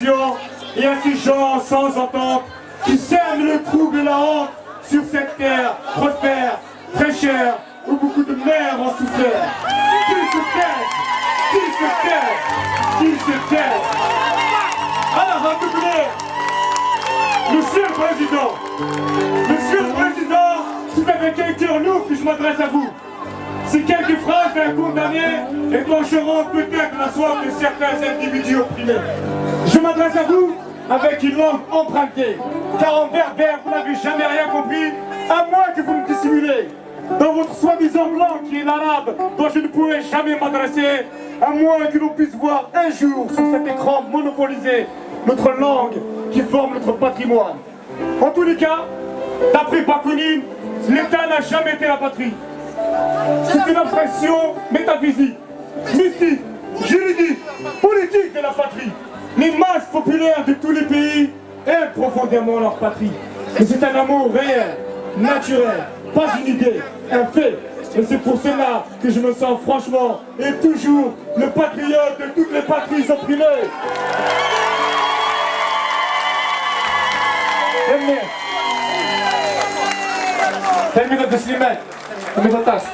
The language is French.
Et à ces gens sans entente qui sèment le trouble et la honte sur cette terre prospère, très chère, où beaucoup de mères ont souffert. Qu'ils se taisent, qu'ils se taisent, qu'ils se taisent. Alors, un doublé, Monsieur le Président, c'est avec un cœur lourd que je m'adresse à vous. Ces quelques phrases d'un condamné épancheront peut-être la soif de certains individus opprimés. Je m'adresse à vous avec une langue empruntée, car en berbère vous n'avez jamais rien compris, à moins que vous me dissimulez. Dans votre soi-disant langue qui est l'arabe, dont je ne pourrai jamais m'adresser, à moins que l'on puisse voir un jour sur cet écran monopolisé notre langue qui forme notre patrimoine. En tous les cas, d'après Bakounine, l'État n'a jamais été la patrie. C'est une abstraction métaphysique, mystique, juridique, politique de la patrie. Les masses populaires de tous les pays aiment profondément leur patrie. Mais c'est un amour réel, naturel, pas une idée, un fait. Et c'est pour cela que je me sens franchement et toujours le patriote de toutes les patries opprimées. Termine de Slimane. Combien de tasses?